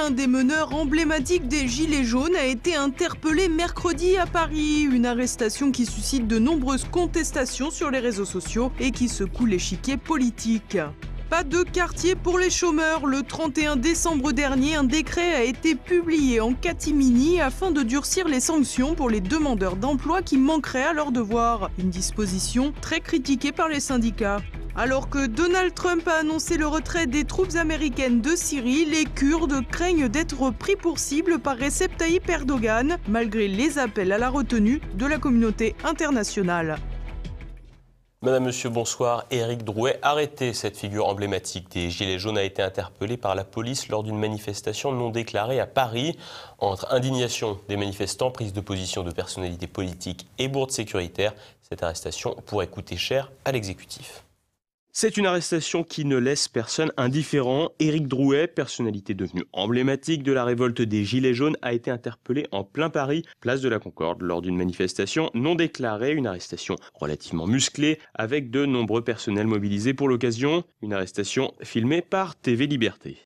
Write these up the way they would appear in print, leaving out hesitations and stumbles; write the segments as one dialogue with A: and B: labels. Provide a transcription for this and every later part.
A: L'un des meneurs emblématiques des Gilets jaunes a été interpellé mercredi à Paris. Une arrestation qui suscite de nombreuses contestations sur les réseaux sociaux et qui secoue l'échiquier politique. Pas de quartier pour les chômeurs. Le 31 décembre dernier, un décret a été publié en catimini afin de durcir les sanctions pour les demandeurs d'emploi qui manqueraient à leurs devoirs. Une disposition très critiquée par les syndicats. Alors que Donald Trump a annoncé le retrait des troupes américaines de Syrie, les Kurdes craignent d'être pris pour cible par Recep Tayyip Erdogan, malgré les appels à la retenue de la communauté internationale.
B: Madame, Monsieur, bonsoir. Éric Drouet, arrêté, cette figure emblématique des Gilets jaunes, a été interpellé par la police lors d'une manifestation non déclarée à Paris. Entre indignation des manifestants, prise de position de personnalités politiques et bourde sécuritaire, cette arrestation pourrait coûter cher à l'exécutif. C'est une arrestation qui ne laisse personne indifférent. Éric Drouet, personnalité devenue emblématique de la révolte des Gilets jaunes, a été interpellé en plein Paris, place de la Concorde, lors d'une manifestation non déclarée. Une arrestation relativement musclée, avec de nombreux personnels mobilisés pour l'occasion. Une arrestation filmée par TV Liberté.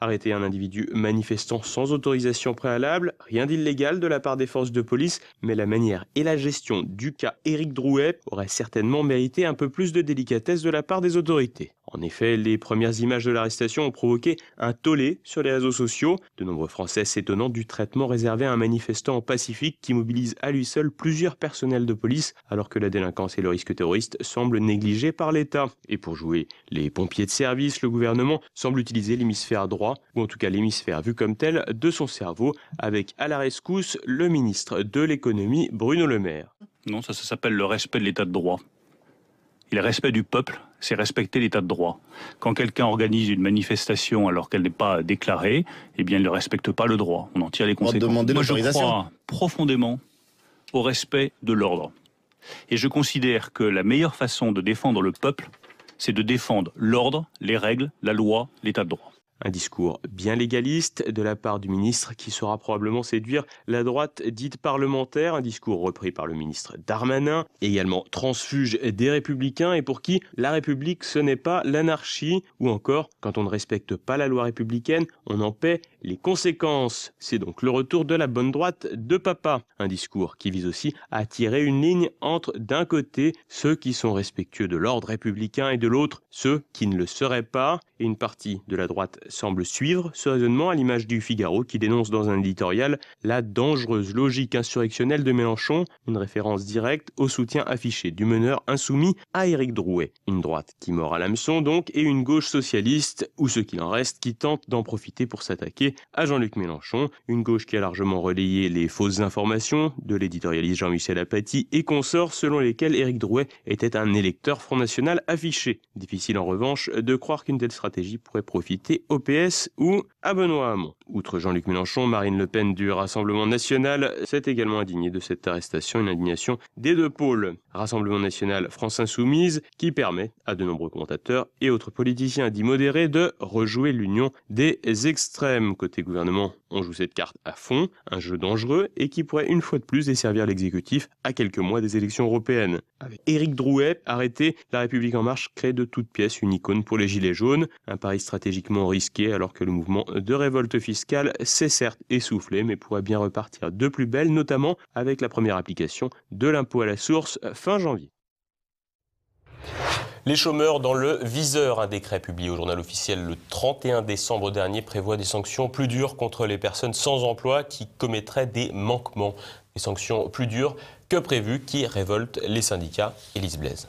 B: Arrêter un individu manifestant sans autorisation préalable, rien d'illégal de la part des forces de police, mais la manière et la gestion du cas Éric Drouet auraient certainement mérité un peu plus de délicatesse de la part des autorités. En effet, les premières images de l'arrestation ont provoqué un tollé sur les réseaux sociaux. De nombreux Français s'étonnant du traitement réservé à un manifestant en Pacifique qui mobilise à lui seul plusieurs personnels de police, alors que la délinquance et le risque terroriste semblent négligés par l'État. Et pour jouer les pompiers de service, le gouvernement semble utiliser l'hémisphère droit, ou en tout cas l'hémisphère vu comme tel, de son cerveau, avec à la rescousse le ministre de l'économie Bruno Le Maire.
C: Non, ça s'appelle le respect de l'état de droit. Et le respect du peuple, c'est respecter l'état de droit. Quand quelqu'un organise une manifestation alors qu'elle n'est pas déclarée, eh bien il ne respecte pas le droit. On en tire les conséquences. Moi je crois profondément au respect de l'ordre. Et je considère que la meilleure façon de défendre le peuple, c'est de défendre l'ordre, les règles, la loi, l'état de droit.
B: Un discours bien légaliste de la part du ministre qui saura probablement séduire la droite dite parlementaire. Un discours repris par le ministre Darmanin, également transfuge des Républicains et pour qui la République ce n'est pas l'anarchie. Ou encore, quand on ne respecte pas la loi républicaine, on en paie les conséquences. C'est donc le retour de la bonne droite de papa. Un discours qui vise aussi à tirer une ligne entre d'un côté ceux qui sont respectueux de l'ordre républicain et de l'autre ceux qui ne le seraient pas. Et une partie de la droite semble suivre ce raisonnement à l'image du Figaro qui dénonce dans un éditorial la dangereuse logique insurrectionnelle de Mélenchon, une référence directe au soutien affiché du meneur insoumis à Éric Drouet. Une droite qui mord à l'hameçon donc et une gauche socialiste, ou ce qu'il en reste, qui tente d'en profiter pour s'attaquer à Jean-Luc Mélenchon. Une gauche qui a largement relayé les fausses informations de l'éditorialiste Jean-Michel Apathy et consorts selon lesquels Éric Drouet était un électeur Front National affiché. Difficile en revanche de croire qu'une telle stratégie pourrait profiter au PS ou à Benoît Hamon. Outre Jean-Luc Mélenchon, Marine Le Pen du Rassemblement National s'est également indignée de cette arrestation, une indignation des deux pôles. Rassemblement National France Insoumise qui permet à de nombreux commentateurs et autres politiciens dits modérés de rejouer l'union des extrêmes. Côté gouvernement, on joue cette carte à fond, un jeu dangereux et qui pourrait une fois de plus desservir l'exécutif à quelques mois des élections européennes. Avec Éric Drouet arrêté, La République En Marche crée de toutes pièces une icône pour les Gilets jaunes, un pari stratégiquement risqué alors que le mouvement de révolte fiscale s'est certes essoufflé mais pourrait bien repartir de plus belle, notamment avec la première application de l'impôt à la source fin janvier. Les chômeurs dans le viseur. Un décret publié au journal officiel le 31 décembre dernier prévoit des sanctions plus dures contre les personnes sans emploi qui commettraient des manquements. Des sanctions plus dures que prévues qui révoltent les syndicats. Élise Blaise.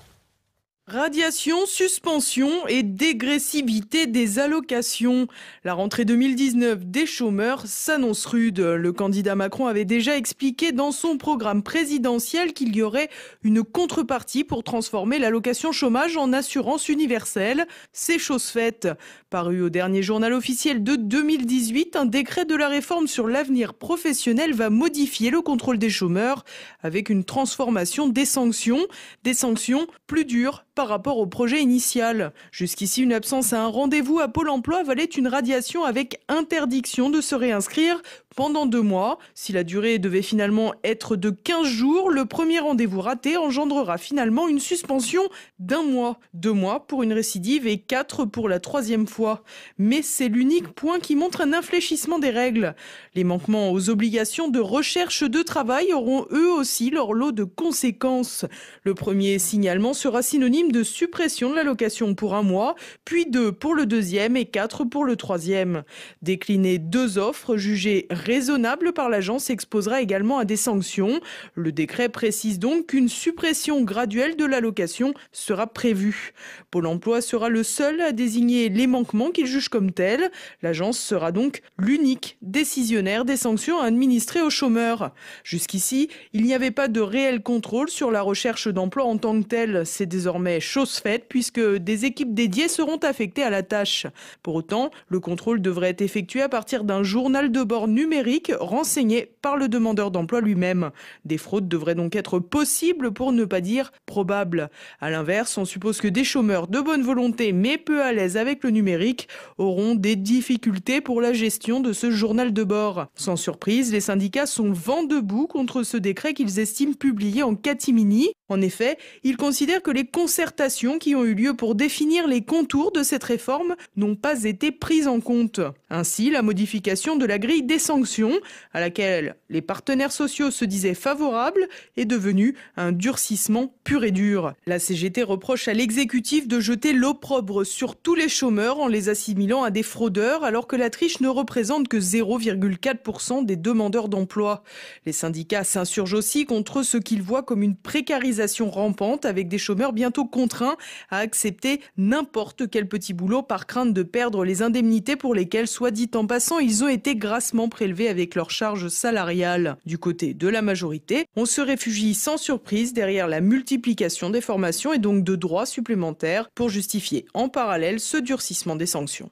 A: Radiation, suspension et dégressivité des allocations. La rentrée 2019 des chômeurs s'annonce rude. Le candidat Macron avait déjà expliqué dans son programme présidentiel qu'il y aurait une contrepartie pour transformer l'allocation chômage en assurance universelle. C'est chose faite. Paru au dernier journal officiel de 2018, un décret de la réforme sur l'avenir professionnel va modifier le contrôle des chômeurs avec une transformation des sanctions plus dures par rapport au projet initial. Jusqu'ici, une absence à un rendez-vous à Pôle emploi valait une radiation avec interdiction de se réinscrire pendant 2 mois. Si la durée devait finalement être de 15 jours, le premier rendez-vous raté engendrera finalement une suspension d'1 mois. 2 mois pour une récidive et 4 pour la 3e fois. Mais c'est l'unique point qui montre un infléchissement des règles. Les manquements aux obligations de recherche de travail auront eux aussi leur lot de conséquences. Le premier signalement sera synonyme de suppression de l'allocation pour 1 mois, puis 2 pour le 2e et 4 pour le 3e. Décliner 2 offres jugées raisonnables par l'agence exposera également à des sanctions. Le décret précise donc qu'une suppression graduelle de l'allocation sera prévue. Pôle emploi sera le seul à désigner les manquements qu'il juge comme tels. L'agence sera donc l'unique décisionnaire des sanctions administrées aux chômeurs. Jusqu'ici, il n'y avait pas de réel contrôle sur la recherche d'emploi en tant que telle. C'est désormais chose faite puisque des équipes dédiées seront affectées à la tâche. Pour autant, le contrôle devrait être effectué à partir d'un journal de bord numérique renseigné par le demandeur d'emploi lui-même. Des fraudes devraient donc être possibles pour ne pas dire probables. À l'inverse, on suppose que des chômeurs de bonne volonté mais peu à l'aise avec le numérique auront des difficultés pour la gestion de ce journal de bord. Sans surprise, les syndicats sont vent debout contre ce décret qu'ils estiment publié en catimini. En effet, ils considèrent que les concertations qui ont eu lieu pour définir les contours de cette réforme n'ont pas été prises en compte. Ainsi, la modification de la grille des sanctions, à laquelle les partenaires sociaux se disaient favorables, est devenue un durcissement pur et dur. La CGT reproche à l'exécutif de jeter l'opprobre sur tous les chômeurs en les assimilant à des fraudeurs, alors que la triche ne représente que 0,4% des demandeurs d'emploi. Les syndicats s'insurgent aussi contre ce qu'ils voient comme une précarisation rampante avec des chômeurs bientôt contraints à accepter n'importe quel petit boulot par crainte de perdre les indemnités pour lesquelles, soit dit en passant, ils ont été grassement prélevés avec leurs charges salariales. Du côté de la majorité, on se réfugie sans surprise derrière la multiplication des formations et donc de droits supplémentaires pour justifier en parallèle ce durcissement des sanctions.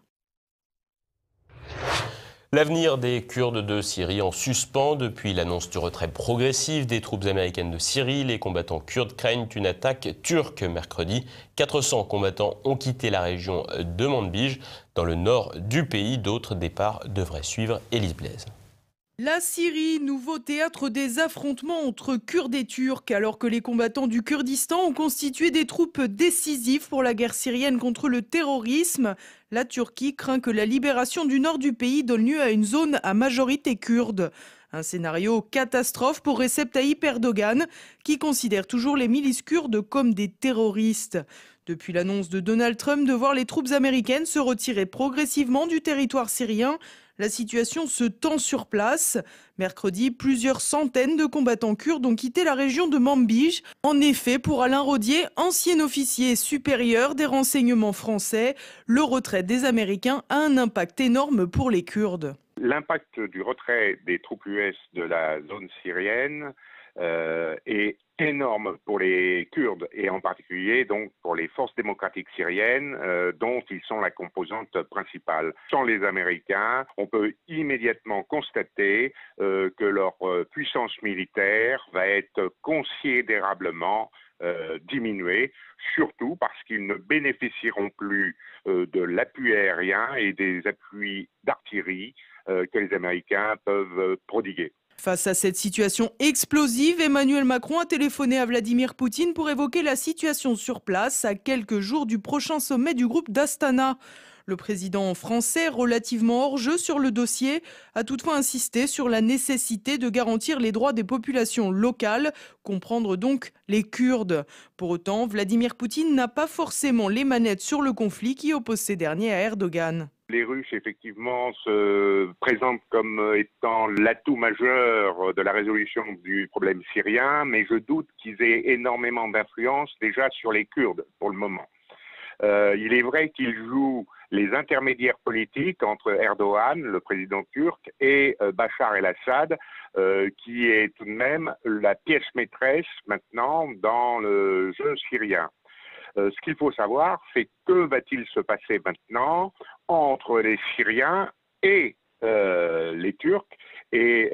D: L'avenir des Kurdes de Syrie en suspens depuis l'annonce du retrait progressif des troupes américaines de Syrie. Les combattants kurdes craignent une attaque turque mercredi. 400 combattants ont quitté la région de Manbij, dans le nord du pays. D'autres départs devraient suivre. Élise Blaise.
A: La Syrie, nouveau théâtre des affrontements entre Kurdes et Turcs, alors que les combattants du Kurdistan ont constitué des troupes décisives pour la guerre syrienne contre le terrorisme. La Turquie craint que la libération du nord du pays donne lieu à une zone à majorité kurde. Un scénario catastrophe pour Recep Tayyip Erdogan, qui considère toujours les milices kurdes comme des terroristes. Depuis l'annonce de Donald Trump de voir les troupes américaines se retirer progressivement du territoire syrien, la situation se tend sur place. Mercredi, plusieurs centaines de combattants kurdes ont quitté la région de Manbij. En effet, pour Alain Rodier, ancien officier supérieur des renseignements français, le retrait des Américains a un impact énorme pour les Kurdes.
E: L'impact du retrait des troupes US de la zone syrienne est énorme pour les Kurdes et en particulier donc pour les forces démocratiques syriennes dont ils sont la composante principale. Sans les Américains, on peut immédiatement constater que leur puissance militaire va être considérablement diminuée, surtout parce qu'ils ne bénéficieront plus de l'appui aérien et des appuis d'artillerie que les Américains peuvent prodiguer.
A: Face à cette situation explosive, Emmanuel Macron a téléphoné à Vladimir Poutine pour évoquer la situation sur place à quelques jours du prochain sommet du groupe d'Astana. Le président français, relativement hors jeu sur le dossier, a toutefois insisté sur la nécessité de garantir les droits des populations locales, comprendre donc les Kurdes. Pour autant, Vladimir Poutine n'a pas forcément les manettes sur le conflit qui oppose ces derniers à Erdogan.
E: Les Russes, effectivement, se présentent comme étant l'atout majeur de la résolution du problème syrien, mais je doute qu'ils aient énormément d'influence déjà sur les Kurdes pour le moment. Il est vrai qu'ils jouent les intermédiaires politiques entre Erdogan, le président turc, et Bachar el-Assad, qui est tout de même la pièce maîtresse maintenant dans le jeu syrien. Ce qu'il faut savoir, c'est que va-t-il se passer maintenant entre les Syriens et les Turcs. Et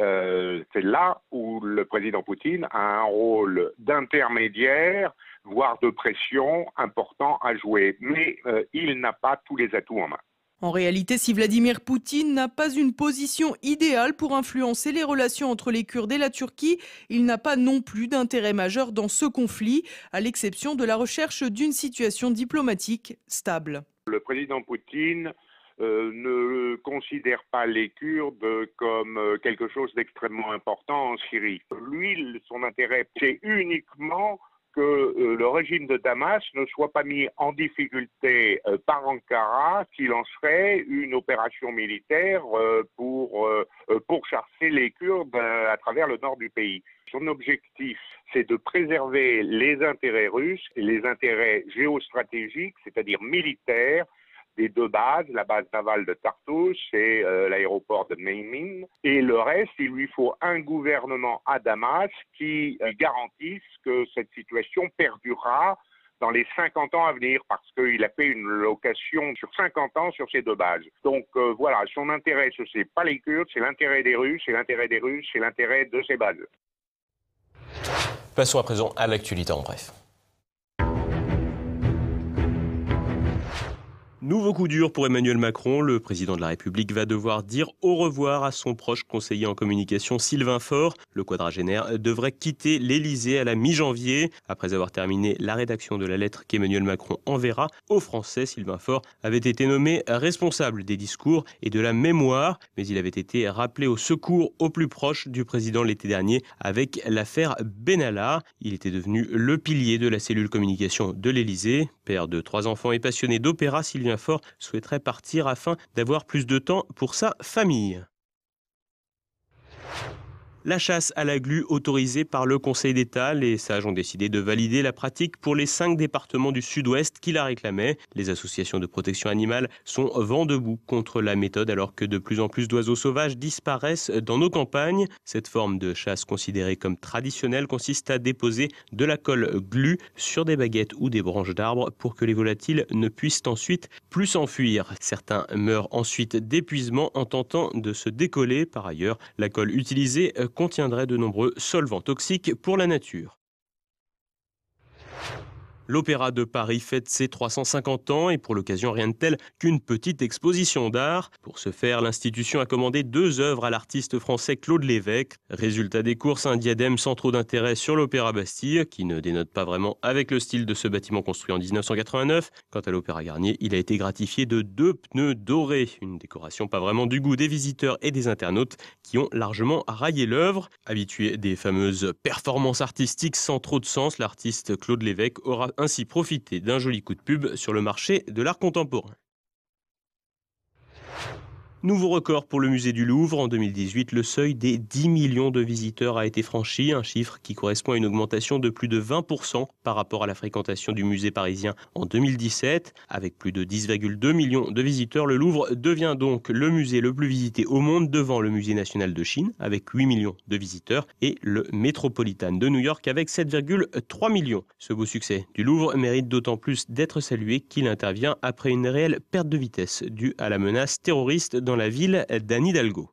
E: c'est là où le président Poutine a un rôle d'intermédiaire, voire de pression important à jouer. Mais il n'a pas tous les atouts en main.
A: En réalité, si Vladimir Poutine n'a pas une position idéale pour influencer les relations entre les Kurdes et la Turquie, il n'a pas non plus d'intérêt majeur dans ce conflit, à l'exception de la recherche d'une situation diplomatique stable.
E: Le président Poutine ne considère pas les Kurdes comme quelque chose d'extrêmement important en Syrie. Lui, son intérêt, c'est uniquement que le régime de Damas ne soit pas mis en difficulté par Ankara qui lancerait une opération militaire pour chasser les Kurdes à travers le nord du pays. Son objectif, c'est de préserver les intérêts russes et les intérêts géostratégiques, c'est-à-dire militaires, des deux bases, la base navale de Tartous et l'aéroport de Meymin. Et le reste, il lui faut un gouvernement à Damas qui garantisse que cette situation perdurera dans les 50 ans à venir, parce qu'il a fait une location sur 50 ans sur ces deux bases. Donc voilà, son intérêt, ce n'est pas les Kurdes, c'est l'intérêt des Russes, c'est l'intérêt des Russes, c'est l'intérêt de ces bases.
D: Passons à présent à l'actualité en bref.
B: Nouveau coup dur pour Emmanuel Macron. Le président de la République va devoir dire au revoir à son proche conseiller en communication Sylvain Faure. Le quadragénaire devrait quitter l'Élysée à la mi-janvier. Après avoir terminé la rédaction de la lettre qu'Emmanuel Macron enverra aux Français, Sylvain Faure avait été nommé responsable des discours et de la mémoire. Mais il avait été rappelé au secours au plus proche du président l'été dernier avec l'affaire Benalla. Il était devenu le pilier de la cellule communication de l'Élysée. Père de 3 enfants et passionné d'opéra, Sylvain Faure souhaiterait partir afin d'avoir plus de temps pour sa famille. La chasse à la glu autorisée par le Conseil d'État. Les sages ont décidé de valider la pratique pour les 5 départements du Sud-Ouest qui la réclamaient. Les associations de protection animale sont vent debout contre la méthode alors que de plus en plus d'oiseaux sauvages disparaissent dans nos campagnes. Cette forme de chasse considérée comme traditionnelle consiste à déposer de la colle glu sur des baguettes ou des branches d'arbres pour que les volatiles ne puissent ensuite plus s'enfuir. Certains meurent ensuite d'épuisement en tentant de se décoller. Par ailleurs, la colle utilisée contiendrait de nombreux solvants toxiques pour la nature. L'Opéra de Paris fête ses 350 ans et pour l'occasion, rien de tel qu'une petite exposition d'art. Pour ce faire, l'institution a commandé 2 œuvres à l'artiste français Claude Lévesque. Résultat des courses, un diadème sans trop d'intérêt sur l'Opéra Bastille, qui ne dénote pas vraiment avec le style de ce bâtiment construit en 1989. Quant à l'Opéra Garnier, il a été gratifié de 2 pneus dorés, une décoration pas vraiment du goût des visiteurs et des internautes qui ont largement raillé l'œuvre. Habitué des fameuses performances artistiques sans trop de sens, l'artiste Claude Lévesque aura ainsi profiter d'un joli coup de pub sur le marché de l'art contemporain. Nouveau record pour le musée du Louvre. En 2018, le seuil des 10 millions de visiteurs a été franchi, un chiffre qui correspond à une augmentation de plus de 20% par rapport à la fréquentation du musée parisien en 2017. Avec plus de 10,2 millions de visiteurs, le Louvre devient donc le musée le plus visité au monde devant le musée national de Chine avec 8 millions de visiteurs et le Metropolitan de New York avec 7,3 millions. Ce beau succès du Louvre mérite d'autant plus d'être salué qu'il intervient après une réelle perte de vitesse due à la menace terroriste dans la ville d'Anne Hidalgo.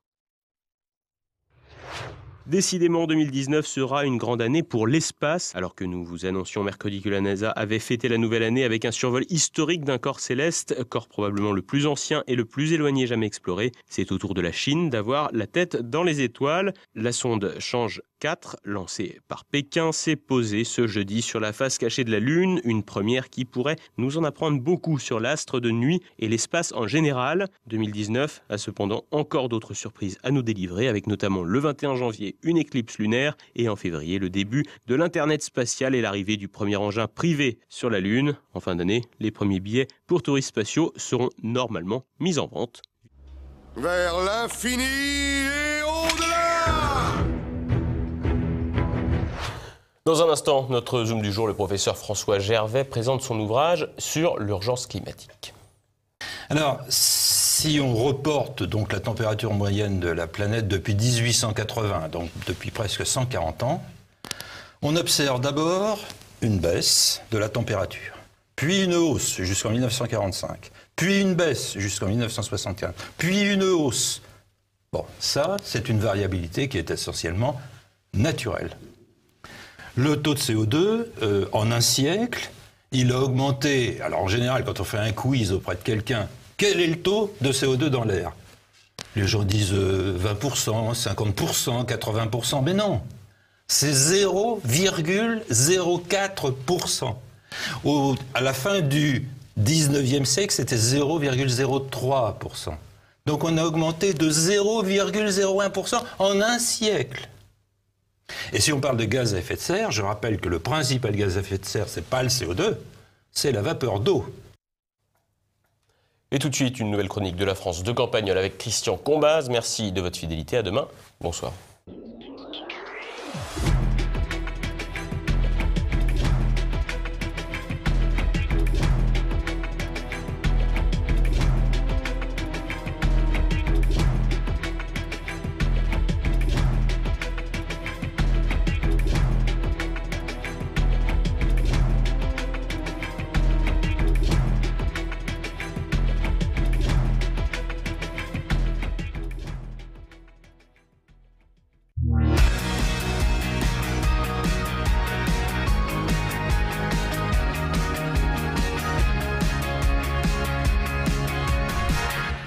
B: Décidément, 2019 sera une grande année pour l'espace. Alors que nous vous annoncions mercredi que la NASA avait fêté la nouvelle année avec un survol historique d'un corps céleste, corps probablement le plus ancien et le plus éloigné jamais exploré, c'est au tour de la Chine d'avoir la tête dans les étoiles. La sonde Change 4, lancée par Pékin, s'est posée ce jeudi sur la face cachée de la Lune, une première qui pourrait nous en apprendre beaucoup sur l'astre de nuit et l'espace en général. 2019 a cependant encore d'autres surprises à nous délivrer, avec notamment le 21 janvier une éclipse lunaire et en février le début de l'Internet spatial et l'arrivée du premier engin privé sur la Lune. En fin d'année, les premiers billets pour touristes spatiaux seront normalement mis en vente.
F: Vers l'infini et au-delà!
D: Dans un instant, notre Zoom du jour, le professeur François Gervais présente son ouvrage sur l'urgence climatique.
G: Alors, si on reporte donc la température moyenne de la planète depuis 1880, donc depuis presque 140 ans, on observe d'abord une baisse de la température, puis une hausse jusqu'en 1945, puis une baisse jusqu'en 1975, puis une hausse. Bon, ça, c'est une variabilité qui est essentiellement naturelle. Le taux de CO2, en un siècle, il a augmenté. Alors en général, quand on fait un quiz auprès de quelqu'un, quel est le taux de CO2 dans l'air? Les gens disent 20%, 50%, 80%. Mais non, c'est 0,04%. À la fin du 19e siècle, c'était 0,03%. Donc on a augmenté de 0,01% en un siècle. Et si on parle de gaz à effet de serre, je rappelle que le principal gaz à effet de serre, c'est pas le CO2, c'est la vapeur d'eau.
D: Et tout de suite, une nouvelle chronique de la France de Campagnole avec Christian Combaz. Merci de votre fidélité. À demain. Bonsoir.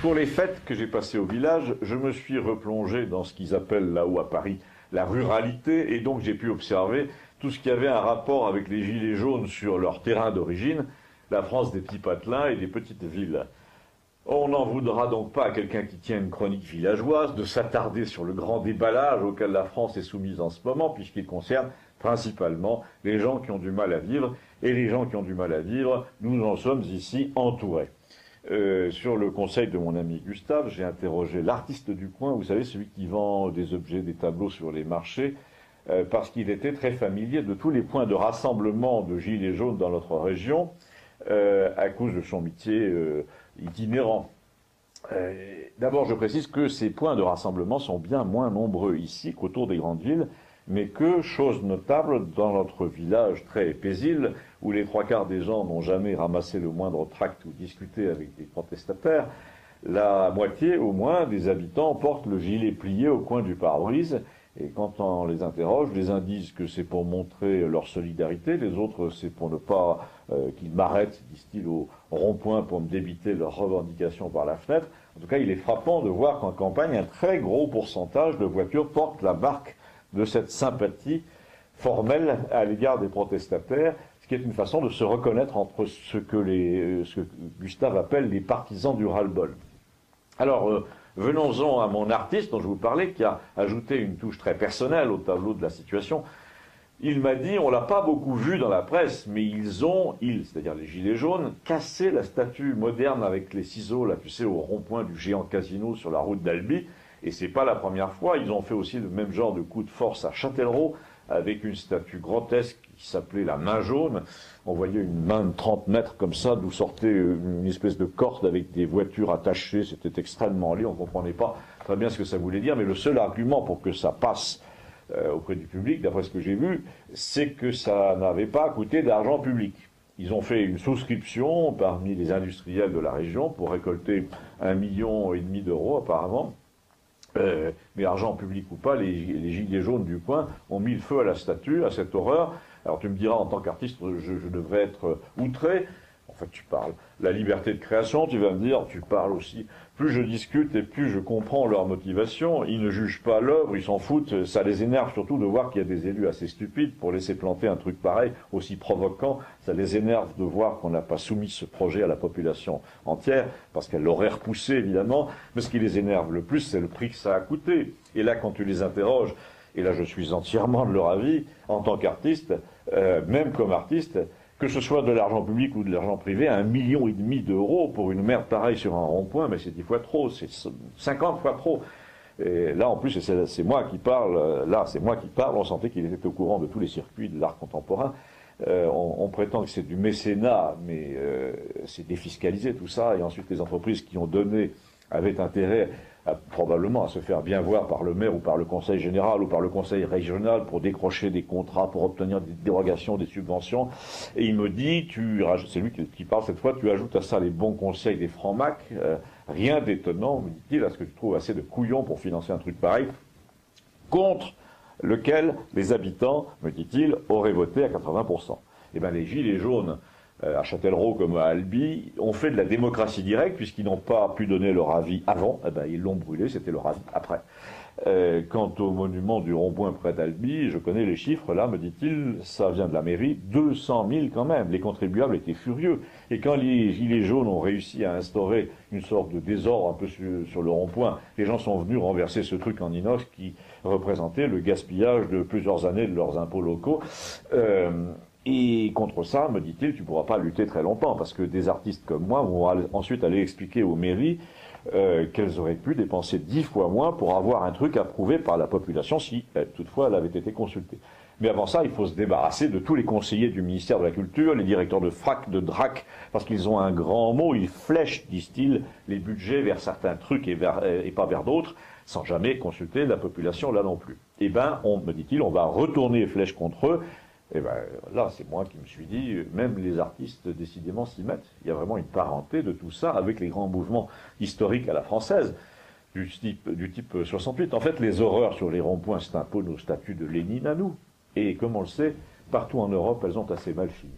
H: Pour les fêtes que j'ai passées au village, je me suis replongé dans ce qu'ils appellent là-haut à Paris la ruralité, et donc j'ai pu observer tout ce qui avait un rapport avec les gilets jaunes sur leur terrain d'origine, la France des petits patelins et des petites villes. On n'en voudra donc pas à quelqu'un qui tient une chronique villageoise de s'attarder sur le grand déballage auquel la France est soumise en ce moment, puisqu'il concerne principalement les gens qui ont du mal à vivre, et les gens qui ont du mal à vivre, nous en sommes ici entourés. Sur le conseil de mon ami Gustave, j'ai interrogé l'artiste du coin, vous savez, celui qui vend des objets, des tableaux sur les marchés, parce qu'il était très familier de tous les points de rassemblement de gilets jaunes dans notre région, à cause de son métier itinérant. D'abord, je précise que ces points de rassemblement sont bien moins nombreux ici qu'autour des grandes villes, mais que, chose notable, dans notre village très paisible, où les trois quarts des gens n'ont jamais ramassé le moindre tract ou discuté avec des protestataires, la moitié au moins des habitants portent le gilet plié au coin du pare-brise, et quand on les interroge, les uns disent que c'est pour montrer leur solidarité, les autres c'est pour ne pas qu'ils m'arrêtent, disent-ils, au rond-point pour me débiter leurs revendications par la fenêtre. En tout cas, il est frappant de voir qu'en campagne, un très gros pourcentage de voitures portent la marque de cette sympathie formelle à l'égard des protestataires, ce qui est une façon de se reconnaître entre ce que Gustave appelle les partisans du ras-le-bol. Alors, venons-en à mon artiste dont je vous parlais, qui a ajouté une touche très personnelle au tableau de la situation. Il m'a dit, on l'a pas beaucoup vu dans la presse, mais c'est-à-dire les gilets jaunes, cassé la statue moderne avec les ciseaux, là, tu sais, au rond-point du géant casino sur la route d'Albi. Et c'est pas la première fois, ils ont fait aussi le même genre de coup de force à Châtellerault, avec une statue grotesque qui s'appelait la main jaune. On voyait une main de 30 mètres comme ça, d'où sortait une espèce de corde avec des voitures attachées, c'était extrêmement laid, on comprenait pas très bien ce que ça voulait dire, mais le seul argument pour que ça passe auprès du public, d'après ce que j'ai vu, c'est que ça n'avait pas coûté d'argent public. Ils ont fait une souscription parmi les industriels de la région pour récolter 1,5 million d'euros apparemment. Mais argent public ou pas, les gilets jaunes du coin ont mis le feu à la statue, à cette horreur. Alors tu me diras, en tant qu'artiste, je devrais être outré. En fait, tu parles la liberté de création, tu vas me dire, tu parles aussi. Plus je discute et plus je comprends leur motivation. Ils ne jugent pas l'œuvre, ils s'en foutent. Ça les énerve surtout de voir qu'il y a des élus assez stupides pour laisser planter un truc pareil, aussi provoquant. Ça les énerve de voir qu'on n'a pas soumis ce projet à la population entière, parce qu'elle l'aurait repoussé évidemment. Mais ce qui les énerve le plus, c'est le prix que ça a coûté. Et là, quand tu les interroges, et là je suis entièrement de leur avis, en tant qu'artiste, même comme artiste, que ce soit de l'argent public ou de l'argent privé, 1,5 million d'euros pour une merde pareille sur un rond-point, mais c'est 10 fois trop, c'est 50 fois trop. Et là, en plus, c'est moi qui parle, on sentait qu'il était au courant de tous les circuits de l'art contemporain. On prétend que c'est du mécénat, mais c'est défiscalisé tout ça, et ensuite les entreprises qui ont donné avaient intérêt probablement à se faire bien voir par le maire ou par le conseil général ou par le conseil régional pour décrocher des contrats, pour obtenir des dérogations, des subventions. Et il me dit, c'est lui qui parle cette fois, tu ajoutes à ça les bons conseils des francs-mac, rien d'étonnant, me dit-il, à ce que tu trouves assez de couillons pour financer un truc pareil, contre lequel les habitants, me dit-il, auraient voté à 80%. Eh bien, les gilets jaunes, à Châtellerault comme à Albi, ont fait de la démocratie directe, puisqu'ils n'ont pas pu donner leur avis avant, eh bien, ils l'ont brûlé, c'était leur avis après. Quant au monument du rond-point près d'Albi, je connais les chiffres, là, me dit-il, ça vient de la mairie, 200 000 quand même. Les contribuables étaient furieux. Et quand les gilets jaunes ont réussi à instaurer une sorte de désordre un peu sur le rond-point, les gens sont venus renverser ce truc en inox qui représentait le gaspillage de plusieurs années de leurs impôts locaux. Et contre ça, me dit-il, tu ne pourras pas lutter très longtemps, parce que des artistes comme moi vont ensuite aller expliquer aux mairies qu'elles auraient pu dépenser 10 fois moins pour avoir un truc approuvé par la population si toutefois elle avait été consultée. Mais avant ça, il faut se débarrasser de tous les conseillers du ministère de la Culture, les directeurs de FRAC, de DRAC, parce qu'ils ont un grand mot, ils flèchent, disent-ils, les budgets vers certains trucs et pas vers d'autres, sans jamais consulter la population là non plus. Eh bien, me dit-il, on va retourner les flèches contre eux. Et bien là, c'est moi qui me suis dit, même les artistes décidément s'y mettent. Il y a vraiment une parenté de tout ça avec les grands mouvements historiques à la française, du type 68. En fait, les horreurs sur les ronds-points, c'est un peu nos statues de Lénine à nous. Et comme on le sait, partout en Europe, elles ont assez mal fini.